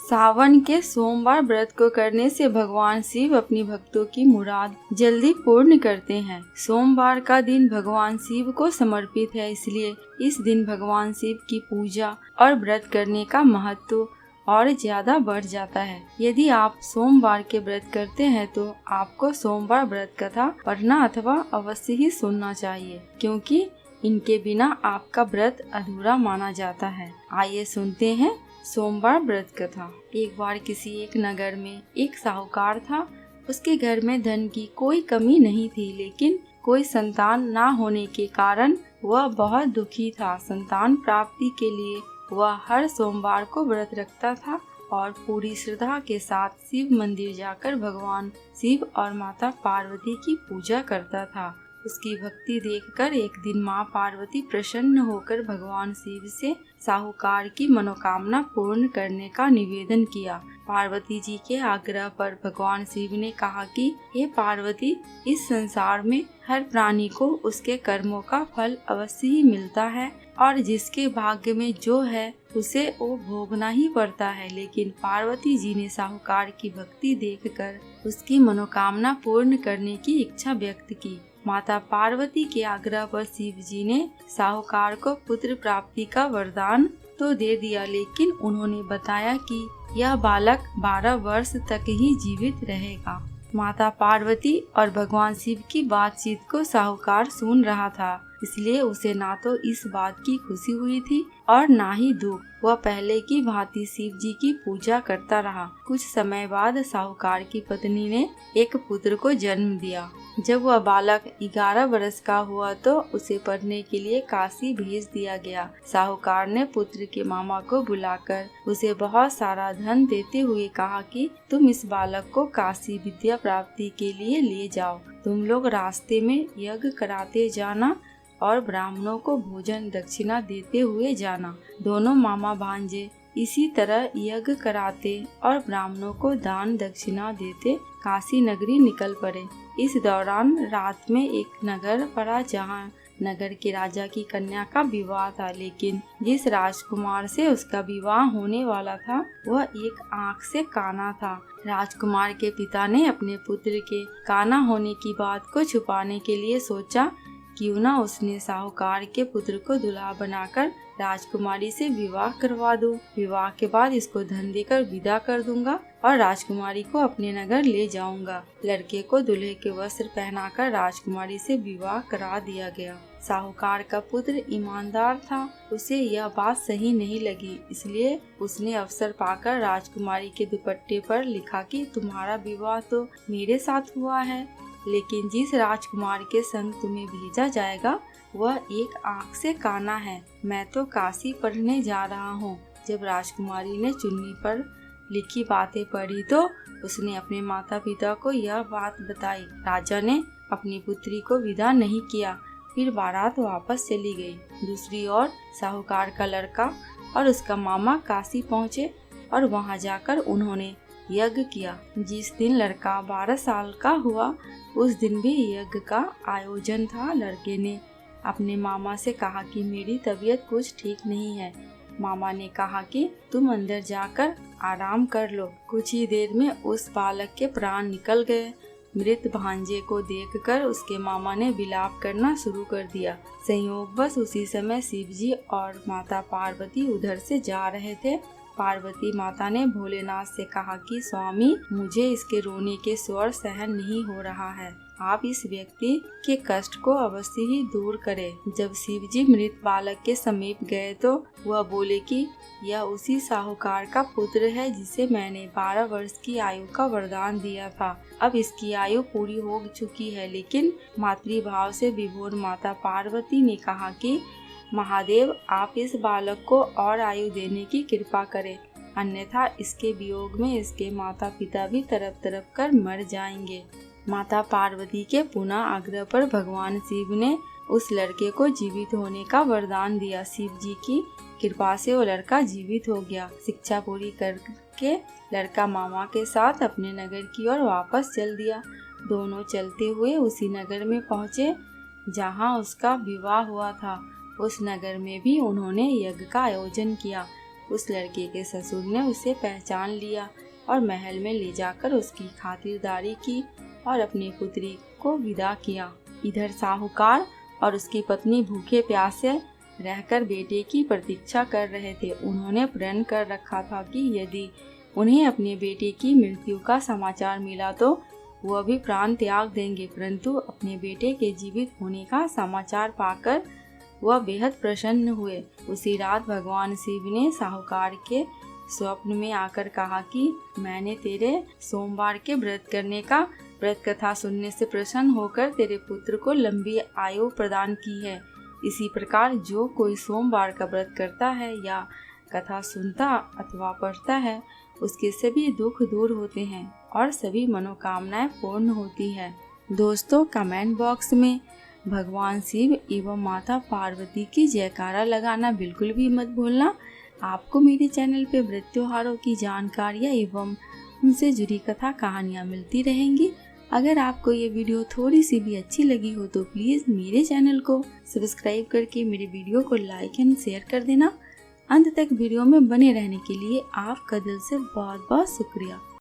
सावन के सोमवार व्रत को करने से भगवान शिव अपनी भक्तों की मुराद जल्दी पूर्ण करते हैं। सोमवार का दिन भगवान शिव को समर्पित है, इसलिए इस दिन भगवान शिव की पूजा और व्रत करने का महत्व और ज्यादा बढ़ जाता है। यदि आप सोमवार के व्रत करते हैं तो आपको सोमवार व्रत कथा पढ़ना अथवा अवश्य ही सुनना चाहिए, क्योंकि इनके बिना आपका व्रत अधूरा माना जाता है। आइए सुनते हैं सोमवार व्रत कथा। एक बार किसी एक नगर में एक साहूकार था। उसके घर में धन की कोई कमी नहीं थी, लेकिन कोई संतान ना होने के कारण वह बहुत दुखी था। संतान प्राप्ति के लिए वह हर सोमवार को व्रत रखता था और पूरी श्रद्धा के साथ शिव मंदिर जाकर भगवान शिव और माता पार्वती की पूजा करता था। उसकी भक्ति देखकर एक दिन माँ पार्वती प्रसन्न होकर भगवान शिव से साहूकार की मनोकामना पूर्ण करने का निवेदन किया। पार्वती जी के आग्रह पर भगवान शिव ने कहा कि हे पार्वती, इस संसार में हर प्राणी को उसके कर्मों का फल अवश्य ही मिलता है और जिसके भाग्य में जो है उसे वो भोगना ही पड़ता है। लेकिन पार्वती जी ने साहूकार की भक्ति देखकर उसकी मनोकामना पूर्ण करने की इच्छा व्यक्त की। माता पार्वती के आग्रह पर शिव जी ने साहूकार को पुत्र प्राप्ति का वरदान तो दे दिया, लेकिन उन्होंने बताया कि यह बालक 12 वर्ष तक ही जीवित रहेगा। माता पार्वती और भगवान शिव की बातचीत को साहूकार सुन रहा था, इसलिए उसे ना तो इस बात की खुशी हुई थी और ना ही दुख। वह पहले की भांति शिव जी की पूजा करता रहा। कुछ समय बाद साहूकार की पत्नी ने एक पुत्र को जन्म दिया। जब वह बालक 11 वर्ष का हुआ तो उसे पढ़ने के लिए काशी भेज दिया गया। साहूकार ने पुत्र के मामा को बुलाकर उसे बहुत सारा धन देते हुए कहा कि तुम इस बालक को काशी विद्या प्राप्ति के लिए ले जाओ। तुम लोग रास्ते में यज्ञ कराते जाना और ब्राह्मणों को भोजन दक्षिणा देते हुए जाना। दोनों मामा भांजे इसी तरह यज्ञ कराते और ब्राह्मणों को दान दक्षिणा देते काशी नगरी निकल पड़े। इस दौरान रात में एक नगर पड़ा जहाँ नगर के राजा की कन्या का विवाह था, लेकिन जिस राजकुमार से उसका विवाह होने वाला था वह एक आँख से काना था। राजकुमार के पिता ने अपने पुत्र के काना होने की बात को छुपाने के लिए सोचा, क्यों ना उसने साहूकार के पुत्र को दूल्हा बनाकर राजकुमारी से विवाह करवा दूं। विवाह के बाद इसको धन देकर विदा कर दूंगा और राजकुमारी को अपने नगर ले जाऊंगा। लड़के को दूल्हे के वस्त्र पहनाकर राजकुमारी से विवाह करा दिया गया। साहूकार का पुत्र ईमानदार था, उसे यह बात सही नहीं लगी, इसलिए उसने अवसर पाकर राजकुमारी के दुपट्टे पर लिखा कि तुम्हारा विवाह तो मेरे साथ हुआ है, लेकिन जिस राजकुमार के संग तुम्हें भेजा जाएगा वह एक आँख से काना है। मैं तो काशी पढ़ने जा रहा हूँ। जब राजकुमारी ने चुन्नी पर लिखी बातें पढ़ी तो उसने अपने माता पिता को यह बात बताई। राजा ने अपनी पुत्री को विदा नहीं किया, फिर बारात वापस चली गई। दूसरी ओर साहूकार का लड़का और उसका मामा काशी पहुँचे और वहाँ जाकर उन्होंने यज्ञ किया। जिस दिन लड़का 12 साल का हुआ उस दिन भी यज्ञ का आयोजन था। लड़के ने अपने मामा से कहा कि मेरी तबीयत कुछ ठीक नहीं है। मामा ने कहा कि तुम अंदर जाकर आराम कर लो। कुछ ही देर में उस बालक के प्राण निकल गए। मृत भांजे को देखकर उसके मामा ने विलाप करना शुरू कर दिया। संयोगवश उसी समय शिवजी और माता पार्वती उधर से जा रहे थे। पार्वती माता ने भोलेनाथ से कहा कि स्वामी, मुझे इसके रोने के स्वर सहन नहीं हो रहा है, आप इस व्यक्ति के कष्ट को अवश्य ही दूर करें। जब शिवजी मृत बालक के समीप गए तो वह बोले कि यह उसी साहूकार का पुत्र है जिसे मैंने 12 वर्ष की आयु का वरदान दिया था। अब इसकी आयु पूरी हो चुकी है। लेकिन मातृभाव से विभोर माता पार्वती ने कहा कि महादेव, आप इस बालक को और आयु देने की कृपा करें, अन्यथा इसके वियोग में इसके माता पिता भी तरफ तरफ कर मर जाएंगे। माता पार्वती के पुनः आग्रह पर भगवान शिव ने उस लड़के को जीवित होने का वरदान दिया। शिव जी की कृपा से वो लड़का जीवित हो गया। शिक्षा पूरी करके लड़का मामा के साथ अपने नगर की ओर वापस चल दिया। दोनों चलते हुए उसी नगर में पहुँचे जहाँ उसका विवाह हुआ था। उस नगर में भी उन्होंने यज्ञ का आयोजन किया। उस लड़के के ससुर ने उसे पहचान लिया और महल में ले जाकर उसकी खातिरदारी की और अपनी पुत्री को विदा किया। इधर साहूकार और उसकी पत्नी भूखे प्यासे रहकर बेटे की प्रतीक्षा कर रहे थे। उन्होंने प्रण कर रखा था कि यदि उन्हें अपने बेटे की मृत्यु का समाचार मिला तो वह भी प्राण त्याग देंगे, परंतु अपने बेटे के जीवित होने का समाचार पाकर वह बेहद प्रसन्न हुए। उसी रात भगवान शिव ने साहूकार के स्वप्न में आकर कहा कि मैंने तेरे सोमवार के व्रत करने का व्रत कथा सुनने से प्रसन्न होकर तेरे पुत्र को लंबी आयु प्रदान की है। इसी प्रकार जो कोई सोमवार का व्रत करता है या कथा सुनता अथवा पढ़ता है उसके सभी दुख दूर होते हैं और सभी मनोकामनाएं पूर्ण होती है। दोस्तों, कमेंट बॉक्स में भगवान शिव एवं माता पार्वती की जयकारा लगाना बिल्कुल भी मत भूलना। आपको मेरे चैनल पे व्रत त्योहारों की जानकारियाँ एवं उनसे जुड़ी कथा कहानियाँ मिलती रहेंगी। अगर आपको ये वीडियो थोड़ी सी भी अच्छी लगी हो तो प्लीज़ मेरे चैनल को सब्सक्राइब करके मेरे वीडियो को लाइक एंड शेयर कर देना। अंत तक वीडियो में बने रहने के लिए आपका दिल से बहुत बहुत शुक्रिया।